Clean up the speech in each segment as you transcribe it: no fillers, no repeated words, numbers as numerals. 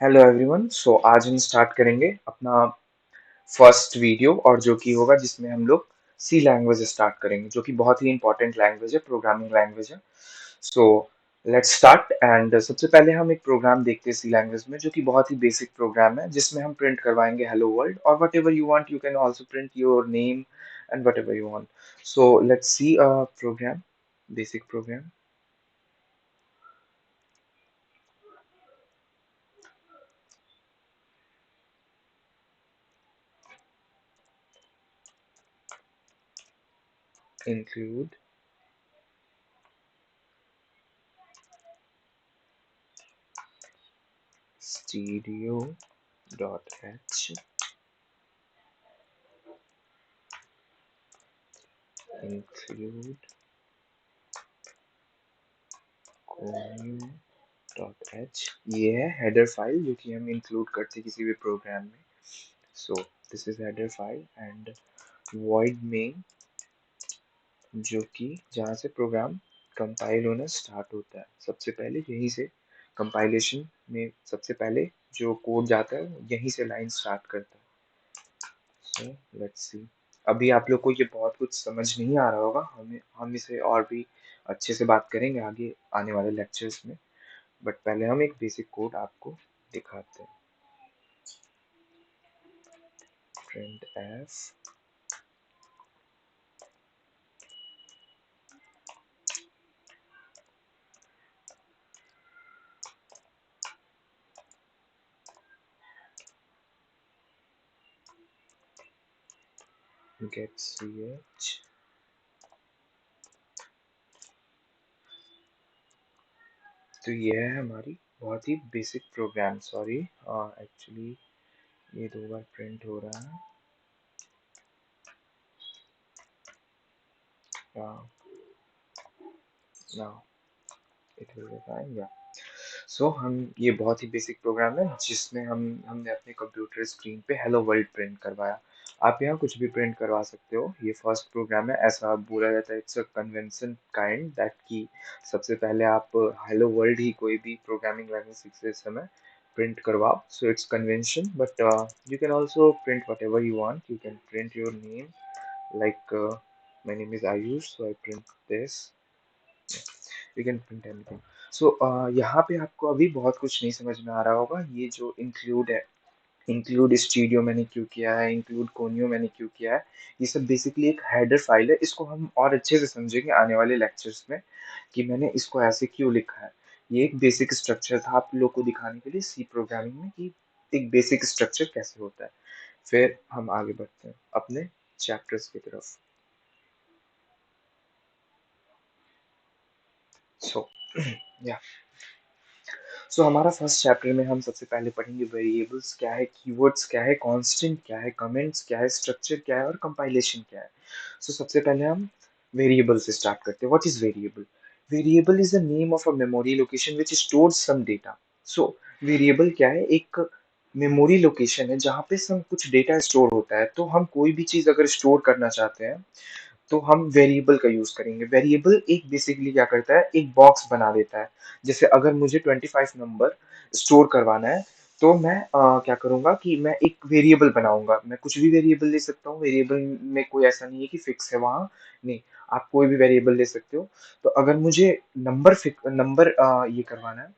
Hello everyone. आज हम start करेंगे अपना फर्स्ट वीडियो और जो कि होगा जिसमें हम लोग सी लैंग्वेज स्टार्ट करेंगे जो कि बहुत ही इंपॉर्टेंट लैंग्वेज है, प्रोग्रामिंग लैंग्वेज है। सो लेट्स स्टार्ट एंड सबसे पहले हम एक प्रोग्राम देखते हैं सी लैंग्वेज में जो कि बहुत ही बेसिक प्रोग्राम है जिसमें हम प्रिंट करवाएंगे हेलो वर्ल्ड और whatever you want you can also print your name and whatever you want. So let's see a program, basic program. Include stereo.h, include dot H. ये है header file जो कि हम include करते हैं किसी भी प्रोग्राम में। So this is header file and void main जो कि जहाँ से प्रोग्राम कंपाइल होना स्टार्ट होता है। सबसे पहले यहीं से कंपाइलेशन में सबसे पहले जो कोड जाता है यहीं से लाइन स्टार्ट करता है। सो लेट्स सी। अभी आप लोग को ये बहुत कुछ समझ नहीं आ रहा होगा, हम इसे और भी अच्छे से बात करेंगे आगे आने वाले लेक्चर्स में। बट पहले हम एक बेसिक कोड आपको दिखाते हैं। printf get ch। तो ये है हमारी बहुत ही बेसिक प्रोग्राम। सॉरी, एक्चुअली ये दो बार प्रिंट हो रहा है। Now it will be fine. या सो हम ये बहुत ही बेसिक प्रोग्राम है जिसमें हमने अपने कंप्यूटर स्क्रीन पे हेलो वर्ल्ड प्रिंट करवाया। आप यहाँ कुछ भी प्रिंट करवा सकते हो। ये फर्स्ट प्रोग्राम है, ऐसा बोला जाता है, it's a convention kind that कि सबसे पहले आप हेलो वर्ल्ड ही कोई भी प्रोग्रामिंग लैंग्वेज सीखते समय प्रिंट करवाओ। So it's convention but you can also print what ever you want. You can print your name like my name is Ayush, so I print this। You can print anything। so यहाँ पे आपको अभी बहुत कुछ नहीं समझ में आ रहा होगा। ये जो इंक्लूड है, इंक्लूड स्टूडियो मैंने क्यों किया है, इंक्लूड कोनियो मैंने क्यों किया है, ये सब बेसिकली एक हेडर फाइल है। इसको हम और अच्छे से समझेंगे आने वाले लेक्चर्स में कि मैंने इसको ऐसे क्यों लिखा है। ये एक बेसिक स्ट्रक्चर था आप लोग को दिखाने के लिए सी प्रोग्रामिंग में कि एक बेसिक स्ट्रक्चर कैसे होता है। फिर हम आगे बढ़ते हैं अपने चैप्टर्स की तरफ। सो या हमारा फर्स्ट चैप्टर में हम सबसे पहले पढ़ेंगे वेरिएबल्स क्या है, कीवर्ड्स क्या है, कांस्टेंट क्या है, कमेंट्स क्या है, स्ट्रक्चर क्या है और कंपाइलेशन क्या है। सबसे पहले हम वेरिएबल से स्टार्ट करते हैं। What is variable? Variable is the name of a memory location which stores some data. So variable क्या है? एक मेमोरी लोकेशन है जहाँ पे सम कुछ डेटा स्टोर होता है। तो हम कोई भी चीज अगर स्टोर करना चाहते हैं तो हम वेरिएबल का यूज करेंगे। वेरिएबल एक बेसिकली क्या करता है, एक बॉक्स बना देता है। जैसे अगर मुझे 25 नंबर स्टोर करवाना है तो मैं क्या करूंगा कि मैं एक वेरिएबल बनाऊंगा। मैं कुछ भी वेरिएबल ले सकता हूँ। वेरिएबल में कोई ऐसा नहीं है कि फिक्स है वहाँ, नहीं, आप कोई भी वेरिएबल ले सकते हो। तो अगर मुझे नंबर ये करवाना है,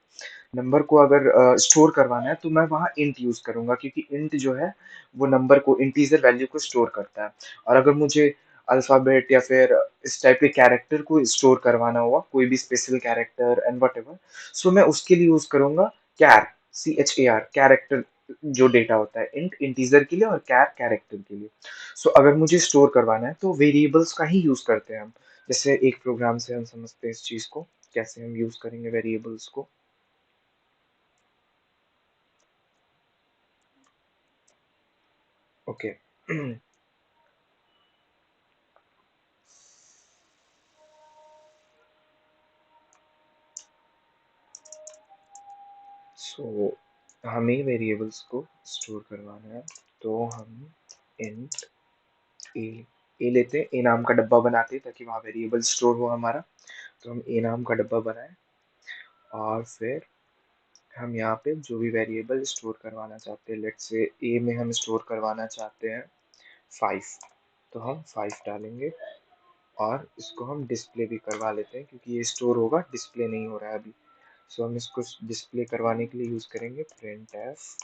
नंबर को अगर स्टोर करवाना है तो मैं वहाँ इंट यूज करूंगा क्योंकि इंट जो है वो नंबर को, इंटीजर वैल्यू को स्टोर करता है। और अगर मुझे अल्फाबेट या फिर इस टाइप के कैरेक्टर को स्टोर करवाना हुआ, कोई भी special character and what ever, सो मैं उसके लिए यूज करूंगा कैर, CHAR, कैरेक्टर। जो डेटा होता है इंट इंटीजर के लिए और कैर कैरेक्टर के लिए। अगर मुझे स्टोर करवाना है तो वेरिएबल्स का ही यूज करते हैं हम। जैसे एक प्रोग्राम से हम समझते हैं इस चीज को कैसे हम यूज करेंगे वेरिएबल्स को। ओके। सो हमें वेरिएबल्स को स्टोर करवाना है तो हम इंट ए ए लेते हैं, ए नाम का डब्बा बनाते हैं ताकि वहाँ वेरिएबल स्टोर हो हमारा। तो हम ए नाम का डब्बा बनाए और फिर हम यहाँ पे जो भी वेरिएबल स्टोर करवाना चाहते हैं, लेट्स से ए में हम स्टोर करवाना चाहते हैं 5, तो हम 5 डालेंगे और इसको हम डिस्प्ले भी करवा लेते हैं क्योंकि ये स्टोर होगा, डिस्प्ले नहीं हो रहा है अभी। सो हम इसको डिस्प्ले करवाने के लिए यूज करेंगे printf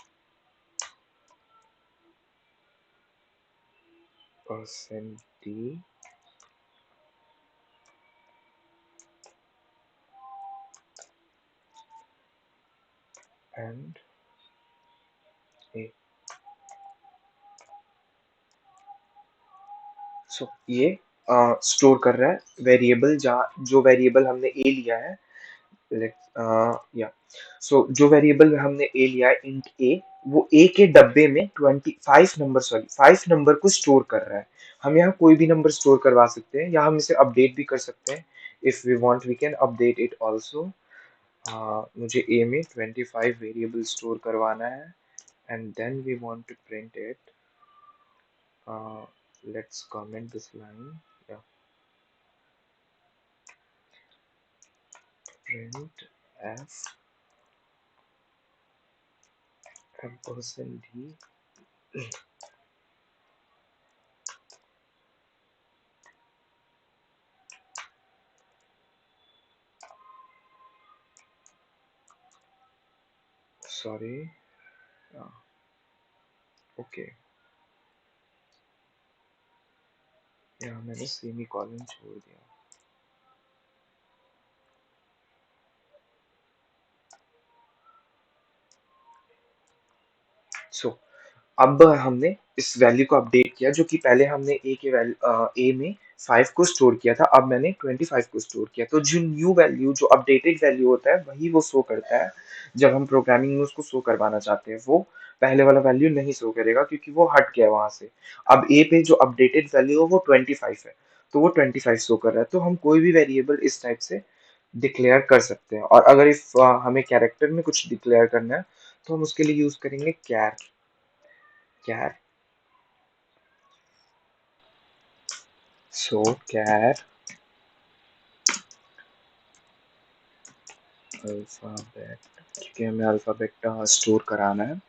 %d and a। सो ये स्टोर कर रहा है वेरिएबल, जहाँ जो वेरिएबल हमने ए लिया है, या जो वेरिएबल हमने ए लिया है इंट ए, वो ए के डब्बे में 5 नंबर को स्टोर कर रहा है। हम यहाँ कोई भी नंबर स्टोर करवा सकते हैं या हम इसे अपडेट भी कर सकते हैं। If we want we can update it also. मुझे ए में 25 वेरिएबल स्टोर करवाना है and then we want to print it. Let's comment this line, या print f %d। Sorry, okay, यहाँ मैंने सेमी कॉलन छोड़ दिया। सो अब हमने इस वैल्यू को अपडेट किया, जो कि पहले हमने ए के वैल्यू ए में 5 को स्टोर किया था, अब मैंने 25 को स्टोर किया। तो जो न्यू वैल्यू, जो अपडेटेड वैल्यू होता है, वही वो शो करता है। जब हम प्रोग्रामिंग में उसको शो करवाना चाहते हैं, वो पहले वाला वैल्यू नहीं शो करेगा क्योंकि वो हट गया वहां से। अब ए पे जो अपडेटेड वैल्यू है वो 25 है, तो वो 25 शो कर रहा है। तो हम कोई भी वेरिएबल इस टाइप से डिक्लेयर कर सकते हैं। और अगर इफ हमें कैरेक्टर में कुछ डिक्लेयर करना है, तो हम उसके लिए यूज करेंगे कैर। कैर सो कैर अल्फाबेट, क्योंकि हमें अल्फाबेट स्टोर कराना है।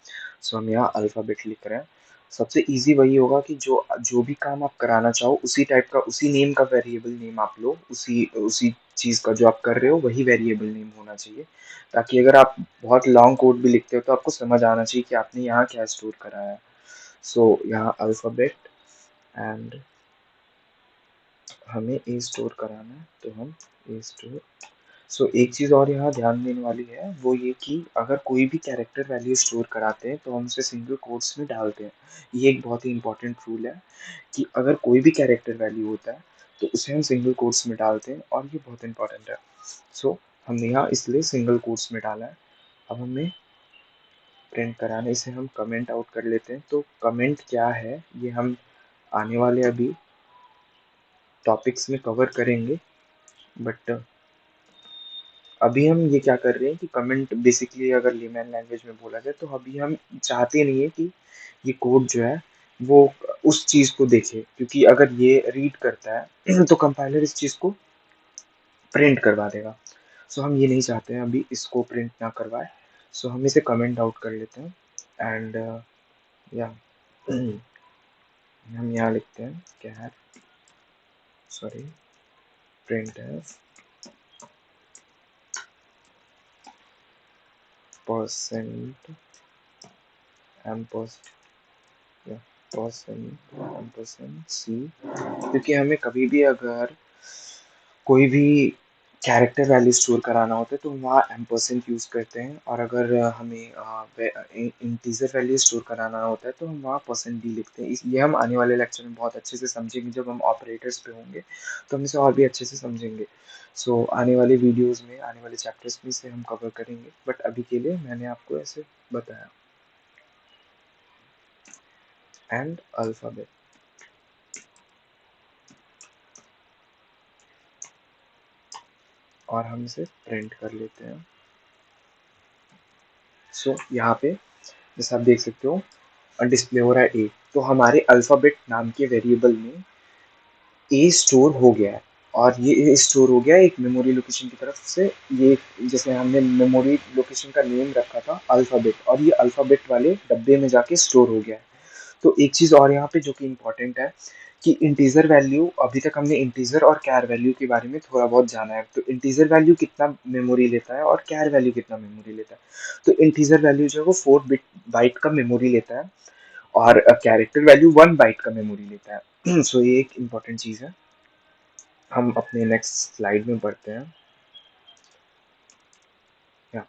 सो हम यहाँ अल्फाबेट लिख रहे हैं। सबसे इजी वही होगा कि जो जो भी काम आप कराना चाहो, उसी टाइप का, उसी नेम का वेरिएबल नेम आप लो, उसी उसी चीज का जो आप कर रहे हो वही वेरिएबल नेम होना चाहिए। ताकि अगर आप बहुत लॉन्ग कोड भी लिखते हो तो आपको समझ आना चाहिए कि आपने यहाँ क्या स्टोर करा है। सो यहाँ अल्फाबेट एंड हमें ए स्टोर कराना है, तो हम ए स्टोर। एक चीज़ और यहाँ ध्यान देने वाली है, वो ये कि अगर कोई भी कैरेक्टर वैल्यू स्टोर कराते हैं तो हम उसे सिंगल कोट्स में डालते हैं। ये एक बहुत ही इंपॉर्टेंट रूल है कि अगर कोई भी कैरेक्टर वैल्यू होता है तो उसे हम सिंगल कोट्स में डालते हैं, और ये बहुत इंपॉर्टेंट है। हमने यहाँ इसलिए सिंगल कोट्स में डाला है। अब हमें प्रिंट कराने से हम कमेंट आउट कर लेते हैं। तो कमेंट क्या है, ये हम आने वाले अभी टॉपिक्स में कवर करेंगे। बट अभी हम ये क्या कर रहे हैं कि कमेंट बेसिकली अगर लेमैन लैंग्वेज में बोला जाए, तो अभी हम चाहते नहीं है कि ये कोड जो है वो उस चीज़ को देखे, क्योंकि अगर ये रीड करता है तो कंपाइलर इस चीज़ को प्रिंट करवा देगा। हम ये नहीं चाहते हैं अभी इसको प्रिंट ना करवाए। हम इसे कमेंट आउट कर लेते हैं एंड या हम यहाँ लिखते हैं कैर सॉरी प्रिंट परसेंट या परसेंट सी, क्योंकि हमें कभी भी अगर कोई भी कैरेक्टर वैल्यू स्टोर कराना होता है तो हम वहाँ एम्परसेंट यूज़ करते हैं, और अगर हमें इंटीजर वैल्यू स्टोर कराना होता है तो हम वहाँ परसेंट डी लिखते हैं। ये हम आने वाले लेक्चर में बहुत अच्छे से समझेंगे, जब हम ऑपरेटर्स पे होंगे तो हम इसे और भी अच्छे से समझेंगे। आने वाले वीडियोस में, आने वाले चैप्टर्स में इसे हम कवर करेंगे, बट अभी के लिए मैंने आपको ऐसे बताया। एंड अल्फ़ाबेट, और हम इसे प्रिंट कर लेते हैं। यहाँ पे जैसे आप देख सकते हो डिस्प्ले हो रहा है ए, तो हमारे अल्फ़ाबेट नाम के वेरिएबल में ए स्टोर हो गया है। और ये स्टोर हो गया एक मेमोरी लोकेशन की तरफ से। ये जैसे हमने मेमोरी लोकेशन का नेम रखा था अल्फ़ाबेट, और ये अल्फ़ाबेट वाले डब्बे में जाके स्टोर हो गया है। तो एक चीज़ और यहाँ पे जो कि इम्पोर्टेंट है कि इंटीजर वैल्यू, अभी तक हमने इंटीजर और कैर वैल्यू के बारे में थोड़ा बहुत जाना है। तो इंटीजर वैल्यू कितना मेमोरी लेता है और कैर वैल्यू कितना मेमोरी लेता है। तो इंटीजर वैल्यू जो है वो 4 बिट बाइट का मेमोरी लेता है, और कैरेक्टर वैल्यू 1 बाइट का मेमोरी लेता है। सो ये एक इम्पॉर्टेंट चीज़ है। हम अपने नेक्स्ट स्लाइड में बढ़ते हैं। या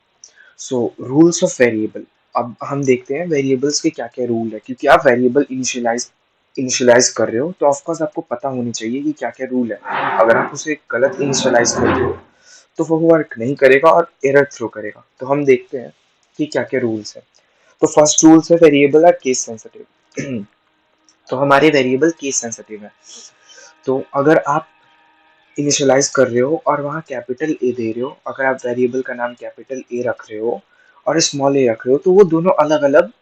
सो रूल्स ऑफ वेरिएबल। अब हम देखते हैं वेरिएबल्स के क्या क्या रूल है, क्योंकि आप वेरिएबल इनिशियलाइज कर रहे हो तो ऑफकोर्स आपको पता होनी चाहिए कि क्या क्या रूल है। अगर आप उसे गलत इनिशियलाइज करते हो तो वो वर्क नहीं करेगा और एरर थ्रो करेगा। तो हम देखते हैं कि क्या क्या रूल्स है। तो फर्स्ट रूल्स है वेरिएबल आर केस सेंसिटिव। तो हमारे वेरिएबल केस सेंसिटिव है। तो अगर आप इनिशियलाइज कर रहे हो और वहाँ कैपिटल ए दे रहे हो, अगर आप वेरिएबल का नाम कैपिटल ए रख रहे हो और स्मॉल ए रख रहे हो, तो वो दोनों अलग अलग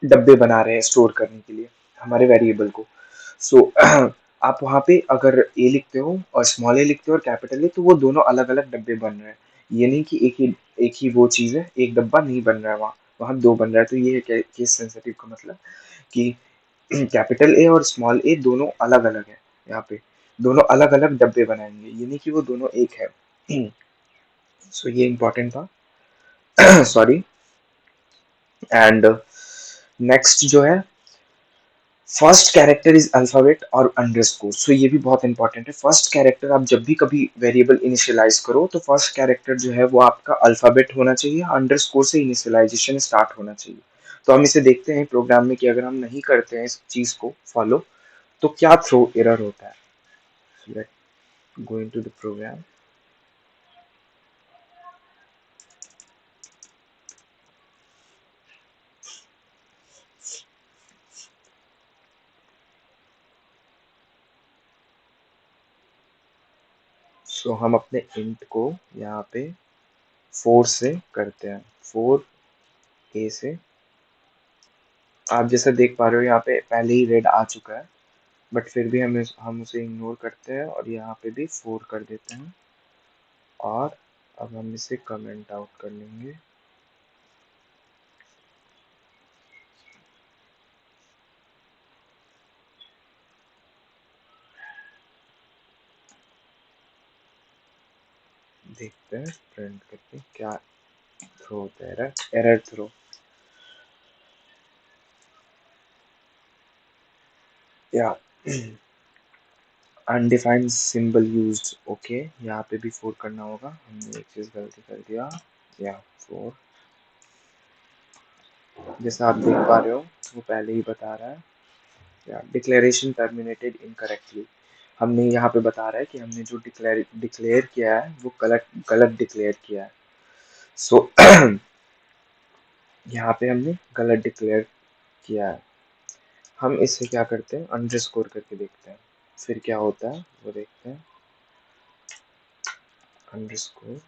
डब्बे बना रहे हैं स्टोर करने के लिए हमारे वेरिएबल को। सो आप वहाँ पे अगर ए लिखते हो और स्मॉल ए लिखते हो और कैपिटल ए, तो वो दोनों अलग अलग डब्बे बन रहे हैं। ये नहीं कि एक ही वो चीज़ है, एक डब्बा नहीं बन रहा है, वहाँ वहाँ दो बन रहा है। तो ये है केस सेंसिटिव का मतलब कि कैपिटल ए और स्मॉल ए दोनों अलग अलग है। यहाँ पे दोनों अलग अलग डब्बे बनाएंगे, ये नहीं कि वो दोनों एक है। सो ये इंपॉर्टेंट था। सॉरी। एंड नेक्स्ट जो है, फर्स्ट कैरेक्टर इज अल्फाबेट और अंडरस्कोर। सो ये भी बहुत इंपॉर्टेंट है। फर्स्ट कैरेक्टर, आप जब भी कभी वेरिएबल इनिशियलाइज करो तो फर्स्ट कैरेक्टर जो है वो आपका अल्फाबेट होना चाहिए, अंडरस्कोर से इनिशियलाइजेशन स्टार्ट होना चाहिए। तो हम इसे देखते हैं प्रोग्राम में कि अगर हम नहीं करते हैं इस चीज को फॉलो तो क्या थ्रो एरर होता है। Let go into the program. So हम अपने इंट को यहाँ पे 4 से करते हैं, 4 ए से। आप जैसा देख पा रहे हो यहाँ पे पहले ही रेड आ चुका है, बट फिर भी हम उसे इग्नोर करते हैं और यहाँ पे भी 4 कर देते हैं। और अब हम इसे कमेंट आउट कर लेंगे। देखते हैं प्रिंट करके क्या थ्रो होता है। Error, error throw. या अनडिफाइंड सिंबल यूज्ड। ओके, यहाँ पे भी 4 करना होगा, हमने एक चीज गलती कर दिया। या 4, जैसा आप देख पा रहे हो वो पहले ही बता रहा है। या डिक्लेरेशन टर्मिनेटेड इनकरेक्टली। हमने यहाँ पे बता रहा है कि हमने जो डिक्लेयर डिक्लेयर किया है वो गलत गलत डिक्लेयर किया है। सो यहाँ पे हमने गलत डिक्लेयर किया है। हम इसे क्या करते हैं, अंडरस्कोर करके देखते हैं फिर क्या होता है वो देखते हैं। Underscore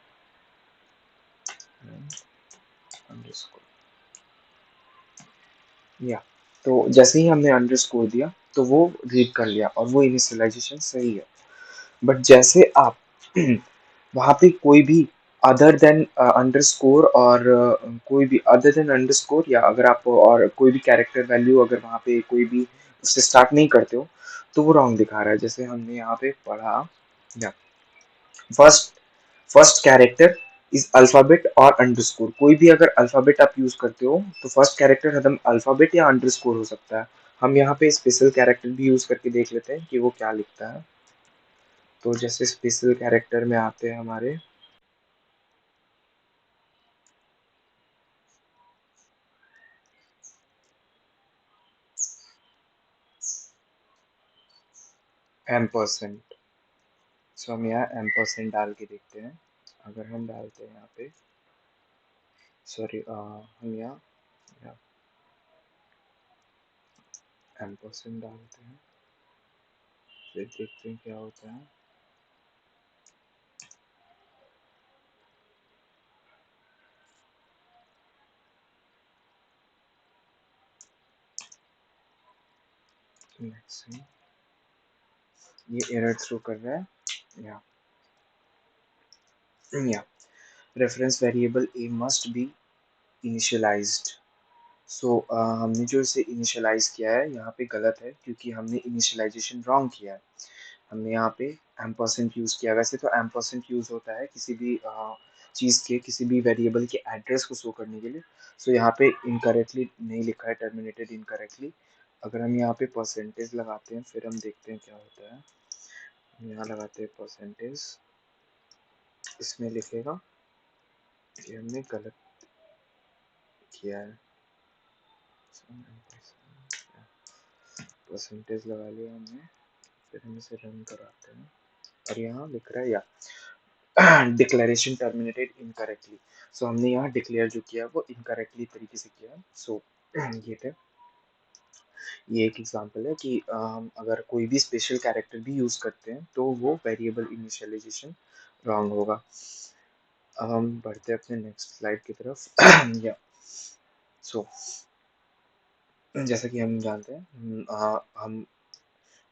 underscore. या तो जैसे ही हमने अंडरस्कोर दिया तो वो रीड कर लिया और वो इनिशियलाइजेशन सही है। बट जैसे आप वहाँ पे कोई भी अदर देन अंडरस्कोर और कोई भी अदर देन अंडरस्कोर, या अगर आप और कोई भी कैरेक्टर वैल्यू अगर वहाँ पे कोई भी उससे स्टार्ट नहीं करते हो तो वो रॉन्ग दिखा रहा है। जैसे हमने यहाँ पे पढ़ा, या first first character is alphabet और अंडरस्कोर। कोई भी अगर अल्फाबेट आप यूज करते हो तो फर्स्ट कैरेक्टर हरदम अल्फाबेट या अंडरस्कोर हो सकता है। हम यहाँ पे स्पेशल कैरेक्टर भी यूज करके देख लेते हैं कि वो क्या लिखता है। तो जैसे स्पेशल कैरेक्टर में आते हैं हमारे एम परसेंट। सो हम यहाँ एम परसेंट डाल के देखते हैं। अगर हम डालते हैं यहाँ पे, सॉरी, हम यहाँ एम परसेंट डालते हैं, फिर देखते हैं क्या होता है। नेक्स्ट ये एरर थ्रो कर रहा है। या या reference variable a must be initialised. So हमने जो इसे इनिशियलाइज किया है यहाँ पे गलत है, क्योंकि हमने इनिशियलाइजेशन रॉन्ग किया है। हमने यहाँ पे एम्परसेंट यूज़ किया। वैसे तो एम्परसेंट यूज़ होता है किसी भी चीज़ के, किसी भी वेरिएबल के एड्रेस को शो करने के लिए। सो यहाँ पे इनकरेक्टली नहीं लिखा है, टर्मिनेटेड इनकरेक्टली। अगर हम यहाँ पे परसेंटेज लगाते हैं फिर हम देखते हैं क्या होता है। हम यहाँ लगाते हैं परसेंटेज, इसमें लिखेगा कि हमने गलत किया है। परसेंटेज लगा लिया हमने, फिर हम इसे रन कराते हैं और यहाँ लिख रहा है या डिक्लेरेशन टर्मिनेटेड इनकरेक्टली। सो हमने यहाँ डिक्लेयर जो किया वो इनकरेक्टली तरीके से किया। सो ये थे, ये एक एग्जांपल है कि हम अगर कोई भी स्पेशल कैरेक्टर भी यूज़ करते हैं तो वो वेरिएबल इनिशियलाइजेशन रॉन्ग होगा। अब हम बढ़ते हैं अपने नेक्स्ट स्लाइड की तरफ। या सो जैसा कि हम जानते हैं, हम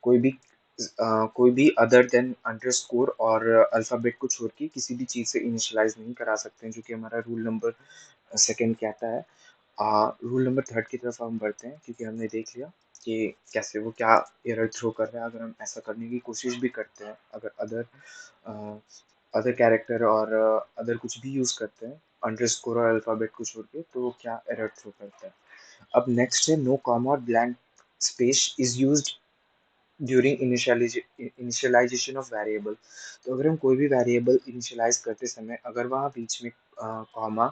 कोई भी कोई भी अदर देन अंडरस्कोर और अल्फ़ाबेट को छोड़ के किसी भी चीज़ से इनिशियलाइज़ नहीं करा सकते हैं, जो कि हमारा रूल नंबर सेकंड कहता है। रूल नंबर थर्ड की तरफ हम बढ़ते हैं, क्योंकि हमने देख लिया कि कैसे वो क्या एरर थ्रो कर रहा है अगर हम ऐसा करने की कोशिश भी करते हैं। अगर अदर कैरेक्टर और अदर कुछ भी यूज़ करते हैं अंडरस्कोर और अल्फ़ाबेट को छोड़ के, तो वो क्या एरर थ्रो करता है। अब नेक्स्ट है नो कॉमा और blank space is used during initialisation of variable. तो अगर हम कोई भी वेरिएबल इनिशियलाइज करते समय अगर वहाँ बीच में कॉमा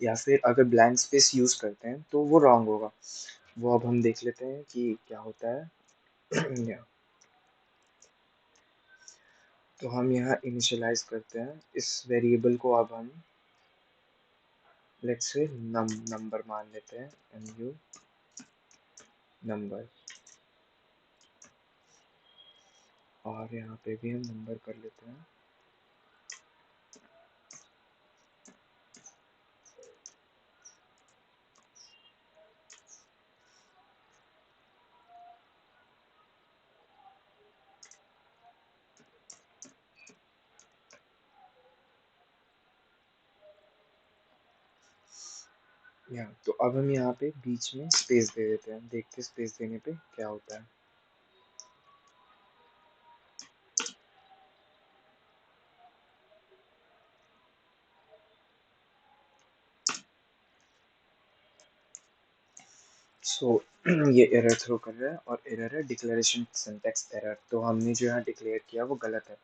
या फिर अगर ब्लैंक स्पेस यूज करते हैं तो वो रॉन्ग होगा। वो अब हम देख लेते हैं कि क्या होता है। या, तो हम यहाँ इनिशियलाइज करते हैं इस वेरिएबल को। अब हम लेट्स से नंबर मान लेते हैं, nu नंबर, और यहाँ पे भी हम नंबर कर लेते हैं। या तो अब हम यहाँ पे बीच में स्पेस दे देते हैं, देखते स्पेस देने पे क्या होता है। सो ये एरर थ्रो कर रहा है और एरर है डिक्लेरेशन सिंटैक्स एरर। तो हमने जो यहाँ डिक्लेयर किया वो गलत है।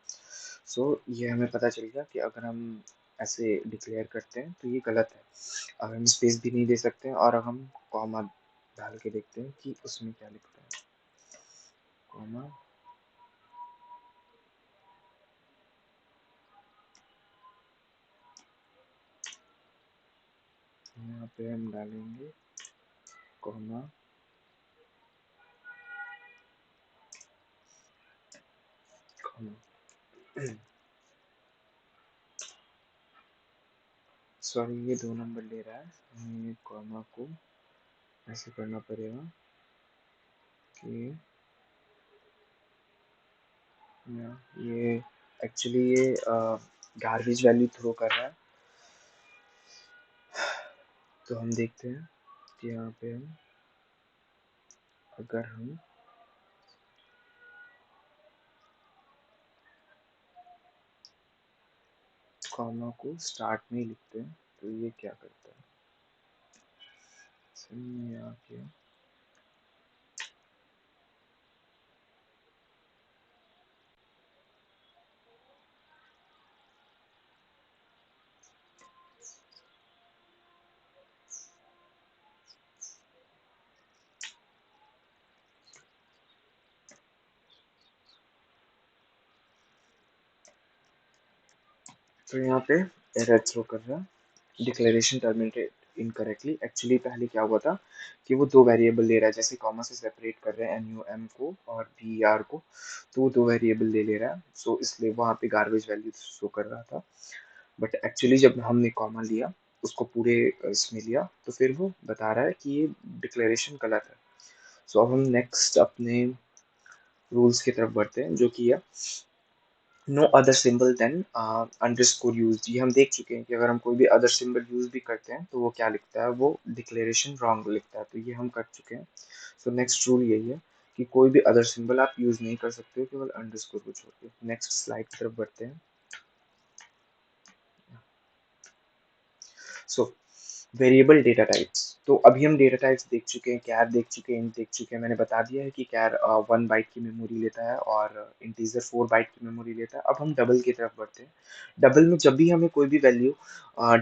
सो ये हमें पता चल गया कि अगर हम ऐसे डिक्लेयर करते हैं तो ये गलत है। अब हम स्पेस भी नहीं दे सकते हैं, और अब हम कॉमा डाल के देखते हैं कि उसमें क्या लिखता है। कॉमा, यहाँ पे हम डालेंगे कॉमा, कॉमा। सॉरी, ये 2 नंबर ले रहा है, हमें कॉमा को ऐसे करना पड़ेगा कि ये एक्चुअली ये गार्बेज वैल्यू थ्रो कर रहा है। तो हम देखते हैं कि यहाँ पे हम अगर हम कॉमा को स्टार्ट में लिखते हैं तो ये क्या करता है। में आके तो यहाँ पे एरर थ्रो कर रहा है डिक्लेरेशन टर्मिनेटेड इनकरेक्टली। एक्चुअली पहले क्या हुआ था कि वो दो वेरिएबल ले रहा है, जैसे कॉमा से सेपरेट कर रहे हैं एन यू एम को और पी आर को, तो वो दो वेरिएबल ले रहा है। सो इसलिए वहाँ पे गार्बेज वैल्यू शो कर रहा था। बट एक्चुअली जब हमने कॉमा लिया, उसको पूरे इसमें लिया, तो फिर वो बता रहा है कि ये डिक्लेरेशन गलत है। सो अब हम नेक्स्ट अपने रूल्स की तरफ बढ़ते हैं, जो कि है no other symbol then underscore use. ये हम देख चुके हैं कि अगर हम कोई भी अदर सिंबल यूज भी करते हैं तो वो क्या लिखता है, वो डिक्लेरेशन रॉन्ग लिखता है, तो ये हम कर चुके हैं। सो नेक्स्ट रूल यही है कि कोई भी अदर सिंबल आप यूज नहीं कर सकते हो केवल अंडरस्कोर को छोड़ के। नेक्स्ट स्लाइड की तरफ बढ़ते हैं। सो वेरिएबल डेटा टाइप्स, तो अभी हम डेटा टाइप्स देख चुके हैं, कैर देख चुके हैं, इंट देख चुके हैं। मैंने बता दिया है कि कैर 1 बाइट की मेमोरी लेता है और इंटीजर 4 बाइट की मेमोरी लेता है। अब हम डबल की तरफ बढ़ते हैं। डबल में जब भी हमें कोई भी वैल्यू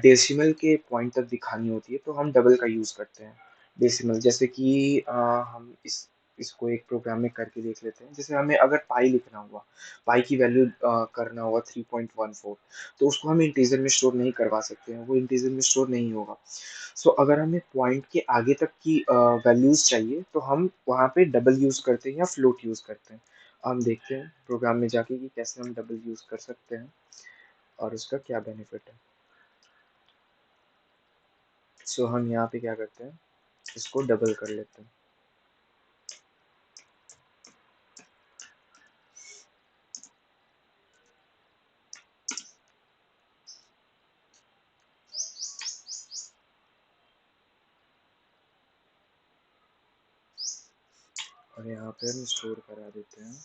डेसिमल के पॉइंट तक दिखानी होती है तो हम डबल का यूज करते हैं। डेसिमल जैसे कि हम इसको एक प्रोग्राम में करके देख लेते हैं। जैसे हमें अगर पाई लिखना हुआ, पाई की वैल्यू करना हुआ 3.14, तो उसको हम इंटीजर में स्टोर नहीं करवा सकते हैं, वो इंटीजर में स्टोर नहीं होगा। सो अगर हमें पॉइंट के आगे तक की वैल्यूज चाहिए तो हम वहाँ पे डबल यूज करते हैं या फ्लोट यूज करते हैं। हम देखते हैं प्रोग्राम में जाके कि कैसे हम डबल यूज कर सकते हैं और उसका क्या बेनिफिट है। सो हम यहाँ पे क्या करते हैं, इसको डबल कर लेते हैं। और यहाँ पे हम स्टोर करा देते हैं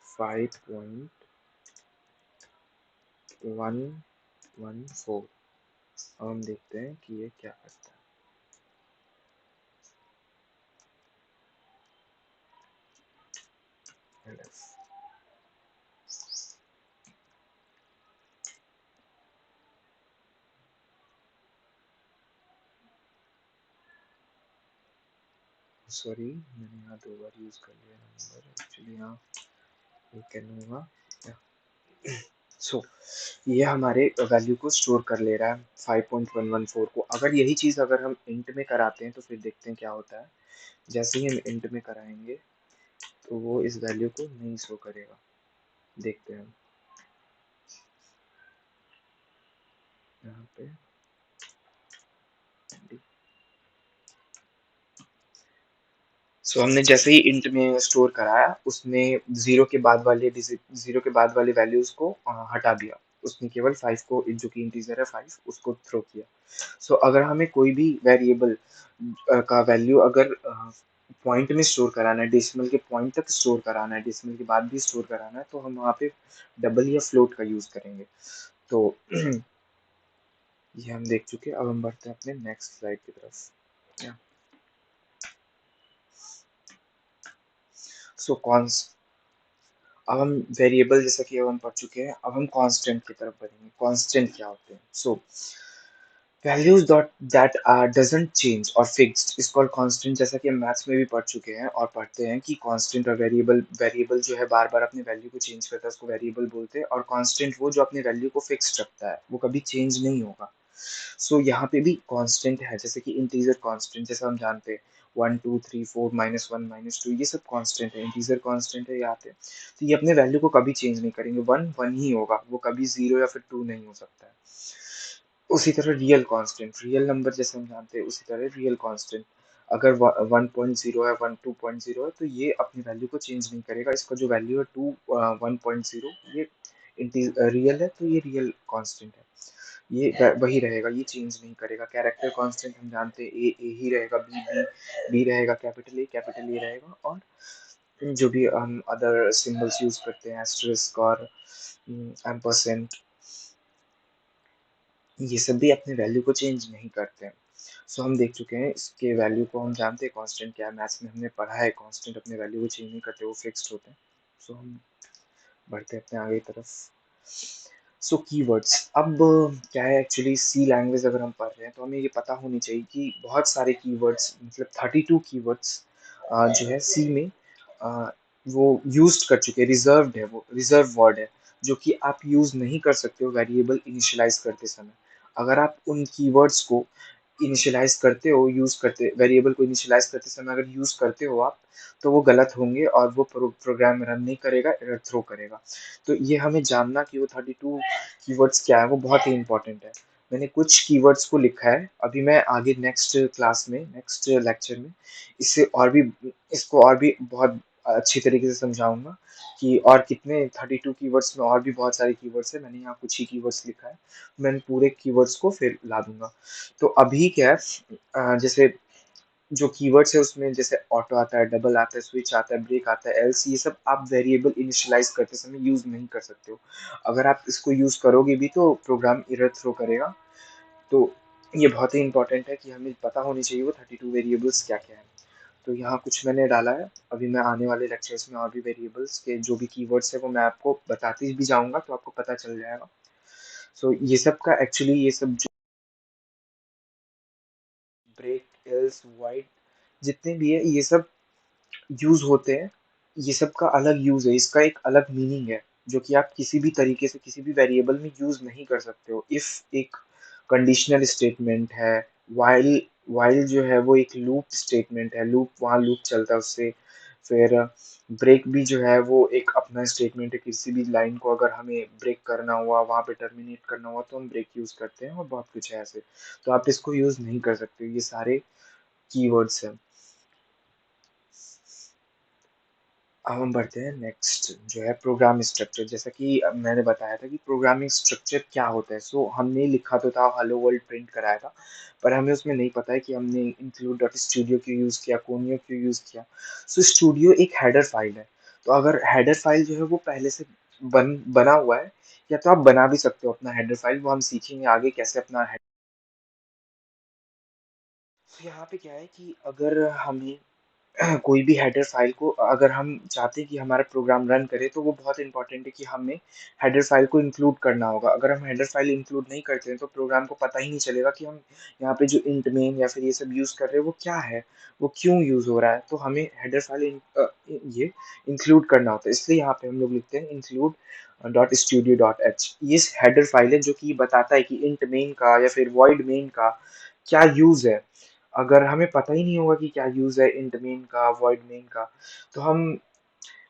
5.114। अब हम देखते हैं कि ये क्या करता है। सॉरी, मैंने यहाँ 2 बार यूज कर लिया नंबर, एक्चुअली यहाँ ये कहना होगा। सो ये हमारे वैल्यू को स्टोर कर ले रहा है 5.114 को। अगर यही चीज़ अगर हम इंट में कराते हैं तो फिर देखते हैं क्या होता है। जैसे ही हम इंट में कराएंगे तो वो इस वैल्यू को नहीं शो करेगा। देखते हैं हम यहाँ पे। सो हमने जैसे ही इंट में स्टोर कराया, उसने जीरो के बाद वाले वैल्यूज को हटा दिया। उसने केवल 5 को, जो कि इंटीजर है 5, उसको थ्रो किया। सो अगर हमें कोई भी वेरिएबल का वैल्यू अगर पॉइंट में स्टोर कराना है, डेसिमल के पॉइंट तक स्टोर कराना है, डेसिमल के बाद भी स्टोर कराना है, तो हम वहाँ पे डबल या फ्लोट का यूज करेंगे। तो ये हम देख चुके हैं। अब हम बढ़ते हैं अपने नेक्स्ट स्लाइड की तरफ। सो कौन, अब हम वेरिएबल जैसा कि अब हम पढ़ चुके हैं, अब हम कांस्टेंट की तरफ बढ़ेंगे। कांस्टेंट क्या होते हैं? So values dot that doesn't change और फिक्स्ड इज कॉल्ड कांस्टेंट। जैसा कि हम मैथ्स में भी पढ़ चुके हैं और पढ़ते हैं कि कांस्टेंट और वेरिएबल, वेरिएबल जो है बार बार अपनी वैल्यू को चेंज करता है उसको वेरिएबल बोलते हैं, और कांस्टेंट वो जो अपनी वैल्यू को फिक्स्ड रखता है, वो कभी चेंज नहीं होगा। सो यहाँ पे भी कांस्टेंट है, जैसे कि इंटीजर कांस्टेंट जैसा हम जानते हैं 1 2 3 4 -1 -2, ये सब कांस्टेंट है, इंटीजर कांस्टेंट है यहाँ पे। तो ये अपने वैल्यू को कभी चेंज नहीं करेंगे, वन वन ही होगा, वो कभी जीरो या फिर टू नहीं हो सकता है। उसी तरह रियल कांस्टेंट, रियल नंबर जैसे हम जानते हैं उसी तरह रियल कांस्टेंट, अगर 1.0 है, 2.0 है, तो ये अपनी वैल्यू को चेंज नहीं करेगा। इसका जो वैल्यू है 1.0, ये रियल है, तो ये रियल कांस्टेंट है, ये वही रहेगा, ये चेंज नहीं करेगा। कैरेक्टर कांस्टेंट हम जानते हैं ए ए ही रहेगा, बी बी बी रहेगा, कैपिटल ए रहेगा, और जो भी हम अदर सिंबल्स यूज करते हैं एस्टरिस्क और एम्परसेंट, ये सब भी अपने वैल्यू को चेंज नहीं करते हैं। सो हम देख चुके हैं इसके वैल्यू को, हम जानते हैं कांस्टेंट क्या है, मैथ्स में हमने पढ़ा है कांस्टेंट अपने वैल्यू को चेंज नहीं करते, वो फिक्स्ड होते हैं। सो हम बढ़ते हैं अपने आगे की तरफ। सो कीवर्ड्स, अब क्या है एक्चुअली, सी लैंग्वेज अगर हम पढ़ रहे हैं तो हमें ये पता होनी चाहिए कि बहुत सारे कीवर्ड्स, मतलब 32 कीवर्ड्स जो है सी में अ, वो यूज कर चुके हैं, रिजर्व्ड है, वो रिजर्व वर्ड है, जो कि आप यूज नहीं कर सकते हो वेरिएबल इनिशियलाइज करते समय। अगर आप उन कीवर्ड्स को इनिशियलाइज करते हो, यूज करते, वेरिएबल को इनिशियलाइज करते समय अगर यूज करते हो आप, तो वो गलत होंगे और वो प्रोग्राम रन नहीं करेगा, एरर थ्रो करेगा। तो ये हमें जानना कि वो 32 कीवर्ड्स क्या है, वो बहुत ही इंपॉर्टेंट है। मैंने कुछ कीवर्ड्स को लिखा है, अभी मैं आगे नेक्स्ट क्लास में, नेक्स्ट लेक्चर में इससे और भी, इसको और भी बहुत अच्छी तरीके से समझाऊँगा कि और कितने 32 कीवर्ड्स में और भी बहुत सारे कीवर्ड्स हैं, मैंने यहाँ कुछ ही कीवर्ड्स लिखा है, मैंने पूरे कीवर्ड्स को फिर ला दूँगा। तो अभी क्या है जैसे जो कीवर्ड्स है उसमें जैसे ऑटो आता है, डबल आता है, स्विच आता है, ब्रेक आता है, एल्स, ये सब आप वेरिएबल इनिशियलाइज़ करते समय यूज़ नहीं कर सकते हो। अगर आप इसको यूज़ करोगे भी तो प्रोग्राम एरर थ्रो करेगा। तो ये बहुत ही इम्पोर्टेंट है कि हमें पता होनी चाहिए वो 32 वेरिएबल्स क्या-क्या हैं। तो यहाँ कुछ मैंने डाला है, अभी मैं आने वाले लेक्चर्स में और भी वेरिएबल्स के जो भी कीवर्ड्स हैं वो मैं आपको बताते भी जाऊँगा तो आपको पता चल जाएगा। सो ये सब का एक्चुअली ये सब जो ब्रेक, एल्स, व्हाइल जितने भी है ये सब यूज़ होते हैं, ये सब का अलग यूज़ है, इसका एक अलग मीनिंग है, जो कि आप किसी भी तरीके से किसी भी वेरिएबल में यूज़ नहीं कर सकते हो। इफ एक कंडीशनल स्टेटमेंट है, व्हाइल व्हाइल जो है वो एक लूप स्टेटमेंट है, लूप वहाँ लूप चलता है उससे। फिर ब्रेक भी जो है वो एक अपना स्टेटमेंट है, किसी भी लाइन को अगर हमें ब्रेक करना हुआ, वहाँ पे टर्मिनेट करना हुआ तो हम ब्रेक यूज़ करते हैं और बहुत कुछ है ऐसे। तो आप इसको यूज़ नहीं कर सकते, ये सारे कीवर्ड्स हैं। अब हम बढ़ते हैं नेक्स्ट जो है प्रोग्राम स्ट्रक्चर। जैसा कि मैंने बताया था कि प्रोग्रामिंग स्ट्रक्चर क्या होता है। सो हमने लिखा तो था हेलो वर्ल्ड प्रिंट कराया था, पर हमें उसमें नहीं पता है कि हमने इंक्लूड डॉट स्टूडियो क्यों यूज़ किया, कोनियो क्यों यूज़ किया। सो स्टूडियो एक हेडर फाइल है, तो अगर हेडर फाइल जो है वो पहले से बना हुआ है, या तो आप बना भी सकते हो अपना हेडर फाइल, वो हम सीखेंगे आगे कैसे अपना यहाँ पे क्या है कि अगर हमें कोई भी हेडर फाइल को अगर हम चाहते हैं कि हमारा प्रोग्राम रन करे तो वो बहुत इंपॉर्टेंट है कि हमें हेडर फाइल को इंक्लूड करना होगा। अगर हम हेडर फाइल इंक्लूड नहीं करते हैं तो प्रोग्राम को पता ही नहीं चलेगा कि हम यहाँ पे जो इंट मेन या फिर ये सब यूज़ कर रहे हैं वो क्या है, वो क्यों यूज़ हो रहा है। तो हमें हेडर फाइल ये इंक्लूड करना होता है, इसलिए यहाँ पे हम लोग लिखते हैं include dot studio dot H. ये हेडर फाइल है जो कि बताता है कि इंट मेन का या फिर वॉइड मेन का क्या यूज़ है। अगर हमें पता ही नहीं होगा कि क्या यूज़ है इंट मेन का, वॉइड मेन का, तो हम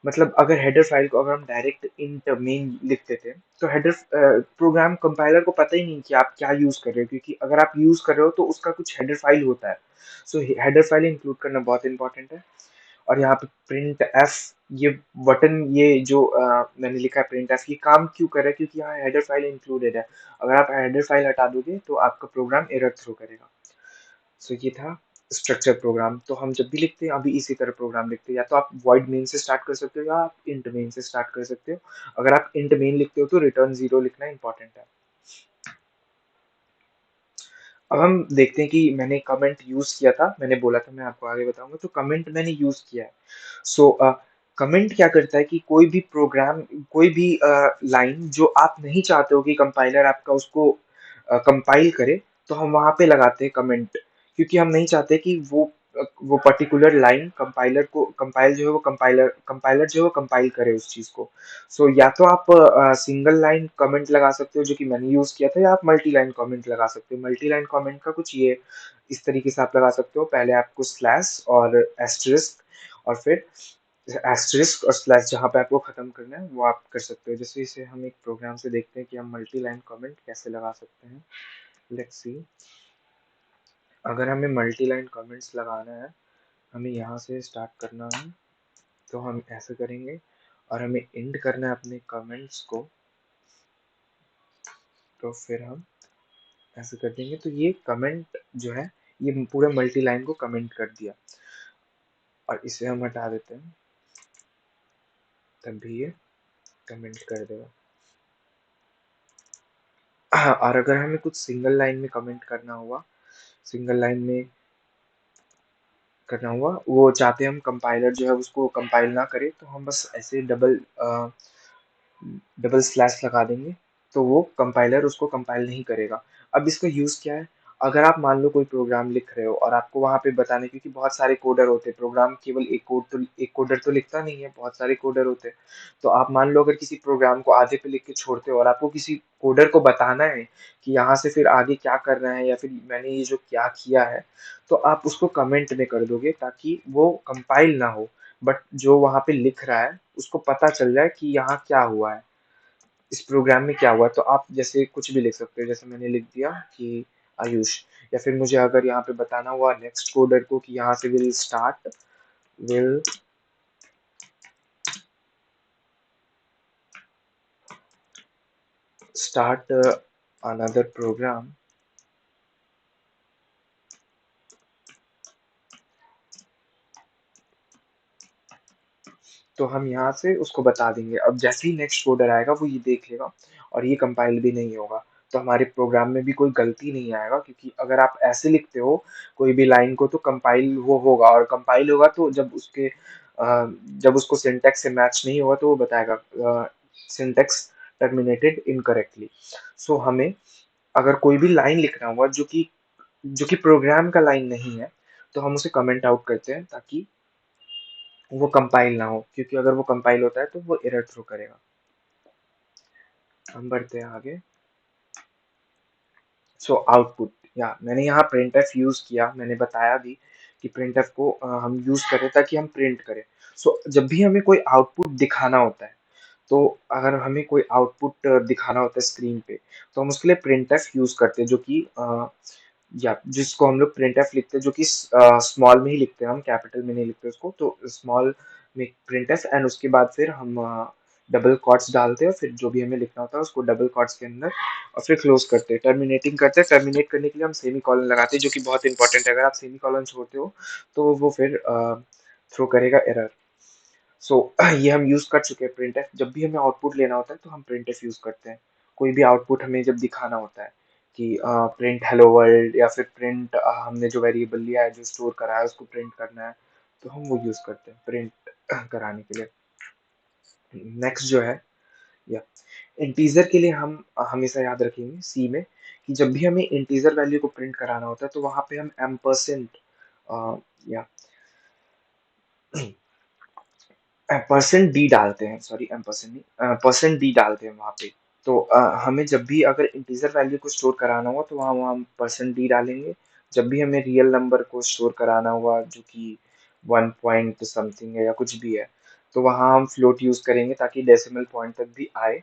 मतलब अगर हेडर फाइल को अगर हम डायरेक्ट इंट मेन लिख देते हैं तो हेडर प्रोग्राम कंपाइलर को पता ही नहीं कि आप क्या यूज़ कर रहे हो, क्योंकि अगर आप यूज़ कर रहे हो तो उसका कुछ हेडर फाइल होता है। सो हेडर फाइल इंक्लूड करना बहुत इंपॉर्टेंट है। और यहाँ पे प्रिंट एफ, ये बटन, ये जो मैंने लिखा है प्रिंट एफ, ये काम क्यों कर रहा है, क्योंकि यहाँ हेडर फाइल इंक्लूडेड है। अगर आप हेडर फाइल हटा दोगे तो आपका प्रोग्राम एरर थ्रो करेगा। सो ये था स्ट्रक्चर प्रोग्राम। तो हम जब भी लिखते हैं अभी इसी तरह प्रोग्राम लिखते हैं, या तो आप वॉइड मेन से स्टार्ट कर सकते हो या आप इंट मेन से स्टार्ट कर सकते हो। अगर आप इंट मेन लिखते हो तो रिटर्न जीरो लिखना इंपॉर्टेंट है। अब हम देखते हैं कि मैंने कमेंट यूज किया था, मैंने बोला था मैं आपको आगे बताऊंगा, तो कमेंट मैंने यूज किया है। सो कमेंट क्या करता है कि कोई भी प्रोग्राम, कोई भी लाइन जो आप नहीं चाहते हो कि कंपाइलर आपका उसको कंपाइल करे, तो हम वहां पे लगाते हैं कमेंट, क्योंकि हम नहीं चाहते कि वो पर्टिकुलर लाइन कंपाइलर को कंपाइल जो है वो कंपाइलर जो है वो कंपाइल करे उस चीज को। सो या तो आप सिंगल लाइन कमेंट लगा सकते हो जो कि मैंने यूज किया था, या आप मल्टी लाइन कमेंट लगा सकते हो। मल्टी लाइन कमेंट का कुछ ये इस तरीके से आप लगा सकते हो, पहले आपको स्लैश और एस्टरिस्क, और फिर एस्टरिस्क और स्लैश, जहाँ पे आपको खत्म करना है वो आप कर सकते हो। जैसे इसे हम एक प्रोग्राम से देखते हैं कि हम मल्टी लाइन कमेंट कैसे लगा सकते हैं। लेट्स सी, अगर हमें मल्टी लाइन कमेंट्स लगाना है, हमें यहाँ से स्टार्ट करना है, तो हम ऐसे करेंगे, और हमें एंड करना है अपने कमेंट्स को, तो फिर हम ऐसे कर देंगे। तो ये कमेंट जो है ये पूरे मल्टी लाइन को कमेंट कर दिया, और इसे हम हटा देते हैं, तब भी ये कमेंट कर देगा। और अगर हमें कुछ सिंगल लाइन में कमेंट करना हुआ, सिंगल लाइन में करना हुआ, वो चाहते हैं हम कंपाइलर जो है उसको कंपाइल ना करे, तो हम बस ऐसे डबल स्लैश लगा देंगे, तो वो कंपाइलर उसको कंपाइल नहीं करेगा। अब इसका यूज़ क्या है, अगर आप मान लो कोई प्रोग्राम लिख रहे हो और आपको वहाँ पे बताने, क्योंकि बहुत सारे कोडर होते हैं, प्रोग्राम केवल एक कोडर तो लिखता नहीं है, बहुत सारे कोडर होते हैं। तो आप मान लो अगर किसी प्रोग्राम को आधे पे लिख के छोड़ते हो और आपको किसी कोडर को बताना है कि यहाँ से फिर आगे क्या करना है, या फिर मैंने ये जो क्या किया है, तो आप उसको कमेंट में कर दोगे ताकि वो कंपाइल ना हो, बट जो वहाँ पे लिख रहा है उसको पता चल जाए कि यहाँ क्या हुआ है, इस प्रोग्राम में क्या हुआ। तो आप जैसे कुछ भी लिख सकते हो, जैसे मैंने लिख दिया कि आयुष, या फिर मुझे अगर यहाँ पे बताना हुआ नेक्स्ट कोडर को कि यहाँ से विल start another program, तो हम यहाँ से उसको बता देंगे। अब जैसे ही नेक्स्ट कोडर आएगा वो ये देख लेगा और ये कंपाइल भी नहीं होगा, तो हमारे प्रोग्राम में भी कोई गलती नहीं आएगा, क्योंकि अगर आप ऐसे लिखते हो कोई भी लाइन को तो कंपाइल वो होगा, और कंपाइल होगा तो जब उसको सिंटैक्स से मैच नहीं होगा तो वो बताएगा सिंटैक्स टर्मिनेटेड इनकरेक्टली। सो हमें अगर कोई भी लाइन लिखना हुआ जो कि प्रोग्राम का लाइन नहीं है, तो हम उसे कमेंट आउट करते हैं ताकि वो कंपाइल ना हो, क्योंकि अगर वो कंपाइल होता है तो वो एरर थ्रो करेगा। हम बढ़ते हैं आगे। सो आउटपुट, या मैंने यहाँ printf यूज किया, मैंने बताया भी कि printf को हम यूज करें ताकि हम प्रिंट करें। सो जब भी हमें कोई आउटपुट दिखाना होता है, तो अगर हमें कोई आउटपुट दिखाना होता है स्क्रीन पे, तो हम उसके लिए printf यूज करते हैं, जो कि या जिसको हम लोग printf लिखते हैं, जो कि स्मॉल में ही लिखते हैं, हम कैपिटल में नहीं लिखते उसको, तो स्मॉल में printf, एंड उसके बाद फिर हम डबल कॉट्स डालते हैं, फिर जो भी हमें लिखना होता है उसको डबल कॉट्स के अंदर, और फिर क्लोज करते हैं, टर्मिनेटिंग करते हैं। टर्मिनेट करने के लिए हम सेमी कॉलन लगाते हैं, जो कि बहुत इंपॉर्टेंट है। अगर आप सेमी कॉलन छोड़ते हो तो वो फिर थ्रो करेगा एरर। सो ये हम यूज कर चुके हैं प्रिंटफ। जब भी हमें आउटपुट लेना होता है तो हम प्रिंटफ यूज करते हैं। कोई भी आउटपुट हमें जब दिखाना होता है कि प्रिंट हेलो वर्ल्ड, या फिर प्रिंट हमने जो वेरिएबल लिया है, जो स्टोर करा है, उसको प्रिंट करना है, तो हम वो यूज करते हैं प्रिंट कराने के लिए। नेक्स्ट जो है, या इंटीजर के लिए हम हमेशा याद रखेंगे सी में कि जब भी हमें इंटीजर वैल्यू को प्रिंट कराना होता है तो वहां पे हम एम परसेंट या परसेंट डी डालते हैं, सॉरी एम परसेंट नहीं, परसेंट डी डालते हैं वहां पे। तो हमें जब भी अगर इंटीजर वैल्यू को स्टोर कराना हुआ तो वहाँ वहाँ हम परसेंट डी डालेंगे। जब भी हमें रियल नंबर को स्टोर कराना हुआ, जो कि 1 पॉइंट समथिंग है या कुछ भी है, तो वहाँ हम फ्लोट यूज करेंगे ताकि डेसिमल पॉइंट तक भी आए।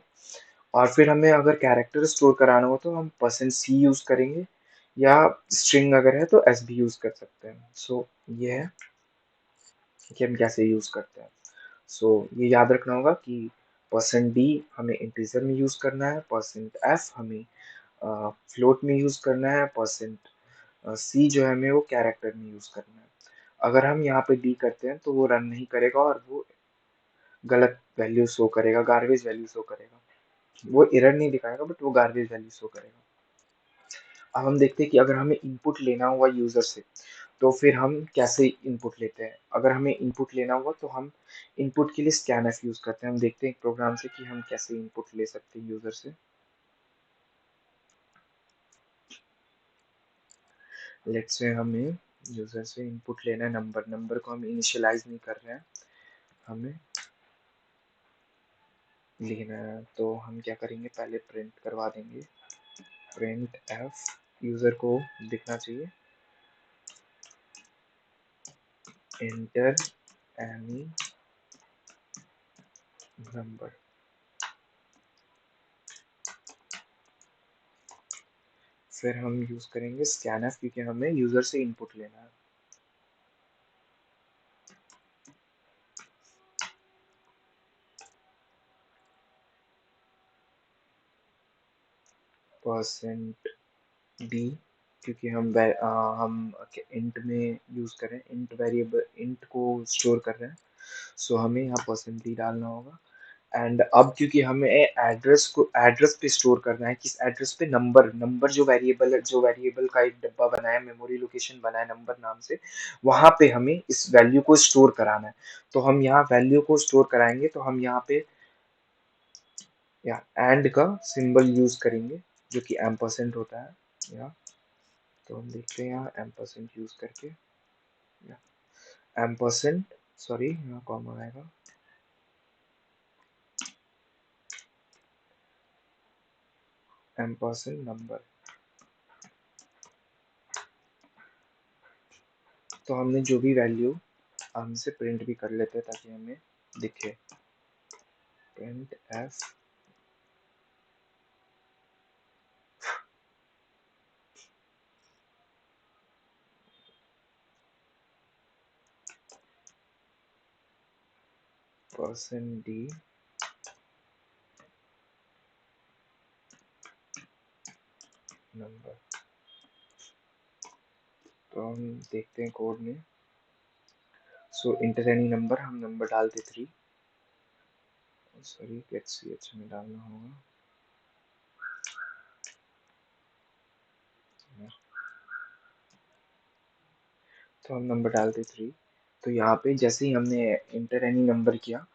और फिर हमें अगर कैरेक्टर स्टोर कराना हो तो हम परसेंट सी यूज करेंगे, या स्ट्रिंग अगर है तो एस भी यूज कर सकते हैं। सो ये है कि हम कैसे यूज करते हैं। सो ये याद रखना होगा कि परसेंट डी हमें इंटीजर में यूज करना है, परसेंट एफ हमें फ्लोट में यूज करना है, परसेंट सी जो है हमें वो कैरेक्टर में यूज करना है। अगर हम यहाँ पे डी करते हैं तो वो रन नहीं करेगा और वो गलत वैल्यू शो करेगा, गार्बेज वैल्यू शो करेगा। वो एरर नहीं दिखाएगा बट वो गार्बेज वैल्यू शो करेगा। अब हम देखते हैं कि अगर हमें इनपुट लेना हुआ यूजर से, तो फिर हम कैसे इनपुट लेते हैं। अगर हमें इनपुट लेना हुआ तो हम इनपुट के लिए स्कैनफ यूज करते हैं। हम देखते हैं एक प्रोग्राम से कि हम कैसे इनपुट ले सकते हैं यूजर से। लेट्स से हमें यूजर से इनपुट लेना है नंबर। नंबर को हम इनिशियलाइज नहीं कर रहे हैं, हमें लेना है। तो हम क्या करेंगे, पहले प्रिंट करवा देंगे, प्रिंट एफ, यूजर को दिखना चाहिए एंटर एनी नंबर। फिर हम यूज करेंगे स्कैनफ, क्योंकि हमें यूजर से इनपुट लेना है। परसेंट डी, क्योंकि हम इंट में यूज करें, इंट वेरिएबल, इंट को स्टोर कर रहे हैं, सो हमें यहाँ परसेंट डी डालना होगा। एंड अब क्योंकि हमें एड्रेस पे स्टोर करना है, किस एड्रेस पे, नंबर, नंबर जो वेरिएबल है, जो वेरिएबल का एक डब्बा बनाया, मेमोरी लोकेशन बनाया नंबर नाम से, वहां पे हमें इस वैल्यू को स्टोर कराना है। तो हम यहाँ वैल्यू को स्टोर कराएंगे, तो हम यहाँ पे या एंड का सिंबल यूज करेंगे, जो कि एम परसेंट होता है। या तो हम देखते हैं यहाँ एम परसेंट यूज करके, एम परसेंट, सॉरी यहाँ कॉमा आएगा, एम परसेंट नंबर। तो हमने जो भी वैल्यू, हम इसे प्रिंट भी कर लेते हैं ताकि हमें दिखे, print F percent D number. तो हम देखते हैं कोड में। सो इंटर एनी नंबर, हम नंबर डालते 3, सॉरी गेट सी एच में डालना होगा। तो हम नंबर डालते 3। तो यहाँ पे जैसे ही हमने इंटर एनी नंबर किया,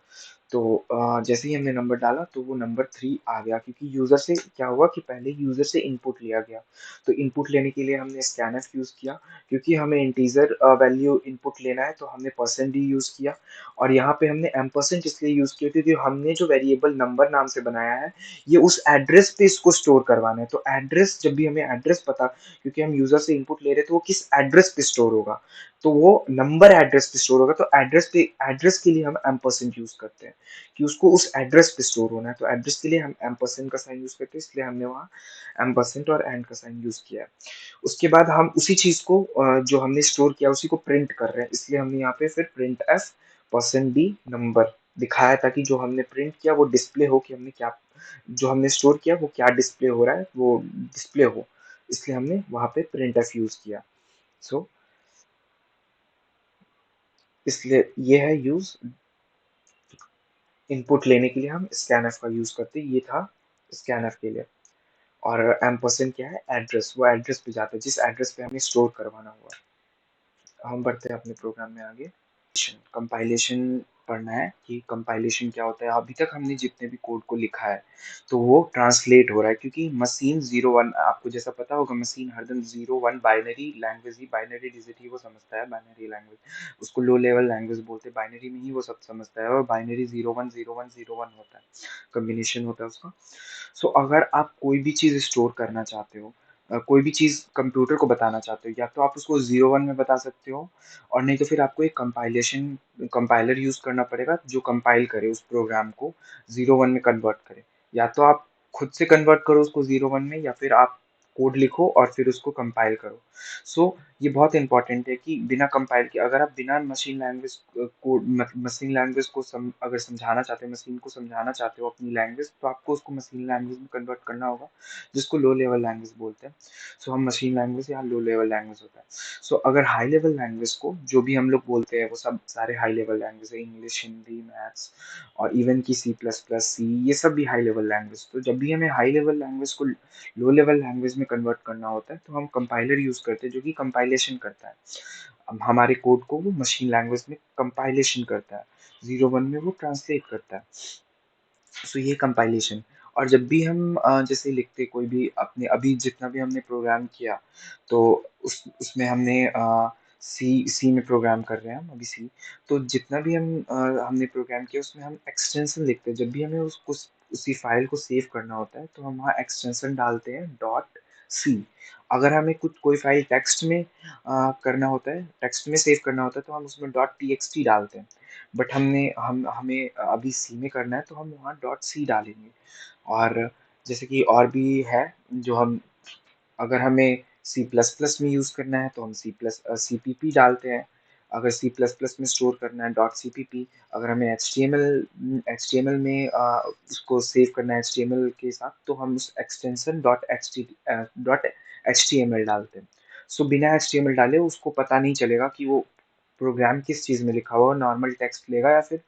तो जैसे ही हमने नंबर डाला तो वो नंबर 3 आ गया, क्योंकि यूजर से क्या हुआ कि पहले यूजर से इनपुट लिया गया। तो इनपुट लेने के लिए हमने स्कैनफ यूज किया, क्योंकि हमें इंटीजर वैल्यू इनपुट लेना है तो हमने परसेंट डी यूज किया। और यहाँ पे हमने एम परसेंट इसलिए यूज किया क्योंकि हमने जो वेरिएबल नंबर नाम से बनाया है, ये उस एड्रेस पे इसको स्टोर करवाना है। तो एड्रेस, जब भी हमें एड्रेस पता, क्योंकि हम यूजर से इनपुट ले रहे हैं तो वो किस एड्रेस पे स्टोर होगा, तो वो नंबर एड्रेस पे स्टोर होगा। तो एड्रेस के लिए हम एम परसेंट यूज करते हैं कि उसको उस एड्रेस पे स्टोर होना है। तो एड्रेस के लिए हम एम परसेंट का साइन यूज करते हैं, इसलिए हमने वहाँ एम परसेंट और एंड का साइन यूज किया है। उसके बाद हम उसी चीज को जो हमने स्टोर किया उसी को प्रिंट कर रहे हैं, इसलिए हमने यहाँ पे फिर print F percent D number दिखाया, ताकि जो हमने प्रिंट किया वो डिस्प्ले हो कि हमने क्या, जो हमने स्टोर किया वो क्या डिस्प्ले हो रहा है, वो डिस्प्ले हो, इसलिए हमने वहाँ पे प्रिंट एफ यूज किया। सो इसलिए ये है यूज। इनपुट लेने के लिए हम स्कैनफ का यूज करते हैं, ये था स्कैनफ के लिए। और एम परसेंट क्या है, एड्रेस, वो एड्रेस पे जाता है जिस एड्रेस पे हमें स्टोर करवाना हुआ। हम बढ़ते हैं अपने प्रोग्राम में आगे। कंपाइलेशन पढ़ना है कि कंपाइलेशन क्या होता है। अभी तक हमने जितने भी कोड को लिखा है तो वो ट्रांसलेट हो रहा है, क्योंकि मशीन 0 1, आपको जैसा पता होगा, मशीन हरदम 0 1 बाइनरी लैंग्वेज ही, बाइनरी डिजिट ही वो समझता है, बाइनरी लैंग्वेज, उसको लो लेवल लैंग्वेज बोलते हैं। बाइनरी में ही वो सब समझता है, और बाइनरी 0 1 0 1 0 1 होता है, कम्बिनेशन होता है उसका। सो अगर आप कोई भी चीज़ स्टोर करना चाहते हो, कोई भी चीज़ कंप्यूटर को बताना चाहते हो, या तो आप उसको 0 1 में बता सकते हो, और नहीं तो फिर आपको एक कंपाइलर यूज़ करना पड़ेगा जो कंपाइल करे उस प्रोग्राम को 0 1 में कन्वर्ट करे। या तो आप खुद से कन्वर्ट करो उसको 0 1 में, या फिर आप कोड लिखो और फिर उसको कंपाइल करो। सो ये बहुत इंपॉर्टेंट है कि बिना कंपाइल के, अगर आप बिना machine language code, machine language को अगर समझाना चाहते हैं, मशीन को समझाना चाहते हो अपनी लैंग्वेज, तो आपको उसको मशीन लैंग्वेज में कन्वर्ट करना होगा, जिसको लो लेवल लैंग्वेज बोलते हैं। सो हम मशीन लैंग्वेज या लो लेवल लैंग्वेज होता है। सो अगर हाई लेवल लैंग्वेज को जो भी हम लोग बोलते हैं वो सब सारे हाई लेवल लैंग्वेज है, इंग्लिश, हिंदी, मैथ्स, और इवन की सी प्लस प्लस, सी, ये सब भी हाई लेवल लैंग्वेज। तो जब भी हमें हाई लेवल लैंग्वेज को लो लेवल लैंग्वेज में कन्वर्ट करना होता है तो हम कंपाइलर यूज करते हैं, जो कि कंपाइलेशन करता है। अब हमारे कोड को वो मशीन लैंग्वेज में कंपाइलेशन करता है, 0 1 में वो ट्रांसलेट करता है। सो ये कंपाइलेशन। और जब भी हम जैसे लिखते कोई भी अपने, अभी जितना भी हमने प्रोग्राम किया, तो उसमें हमने सी में प्रोग्राम कर रहे हैं हम अभी सी। तो जितना भी हमने प्रोग्राम किया उसमें हम एक्सटेंशन लिखते हैं, जब भी हमें उसको उसी फाइल को सेव करना होता है तो हम वहाँ एक्सटेंशन डालते हैं डॉट सी। अगर हमें कुछ कोई फाइल टेक्स्ट में करना होता है, टेक्स्ट में सेव करना होता है, तो हम उसमें डॉट टी एक्स टी डालते हैं। बट हमें अभी सी में करना है तो हम वहाँ डॉट सी डालेंगे। और जैसे कि और भी है जो हम, अगर हमें सी प्लस प्लस में यूज़ करना है तो हम सी पी पी डालते हैं। अगर सी प्लस प्लस में स्टोर करना है डॉट सी पी पी। अगर हमें एच टी एम एल में उसको सेव करना है एच टी एम एल के साथ, तो हम उस extension dot H T M L डालते हैं। सो बिना एच टी एम एल डाले उसको पता नहीं चलेगा कि वो प्रोग्राम किस चीज़ में लिखा हुआ है, नॉर्मल टेक्स्ट लेगा या फिर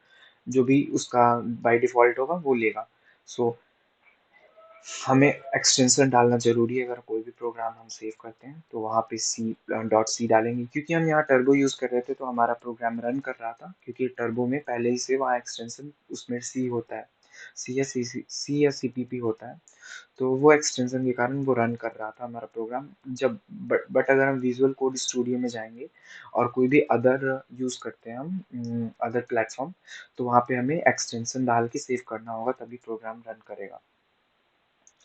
जो भी उसका बाय डिफ़ॉल्ट होगा वो लेगा। सो हमें एक्सटेंशन डालना ज़रूरी है, अगर कोई भी प्रोग्राम हम सेव करते हैं तो वहाँ पे सी डॉट सी डालेंगे, क्योंकि हम यहाँ टर्बो यूज़ कर रहे थे तो हमारा प्रोग्राम रन कर रहा था, क्योंकि टर्बो में पहले ही से वहाँ एक्सटेंशन उसमें सी होता है, सी या सी पी पी होता है। तो वो एक्सटेंशन के कारण वो रन कर रहा था हमारा प्रोग्राम। जब बट अगर हम विजुअल कोड स्टूडियो में जाएंगे और कोई भी अदर यूज़ करते हैं हम अदर प्लेटफॉर्म, तो वहाँ पे हमें एक्सटेंशन डाल के सेव करना होगा, तभी प्रोग्राम रन करेगा।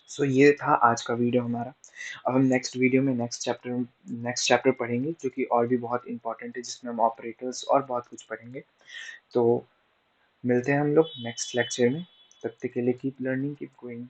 सो ये था आज का वीडियो हमारा। अब हम नेक्स्ट चैप्टर पढ़ेंगे जो कि और भी बहुत इंपॉर्टेंट है, जिसमें हम ऑपरेटर्स और बहुत कुछ पढ़ेंगे। तो मिलते हैं हम लोग नेक्स्ट लेक्चर में। तब तक के लिए कीप लर्निंग, कीप गोइंग।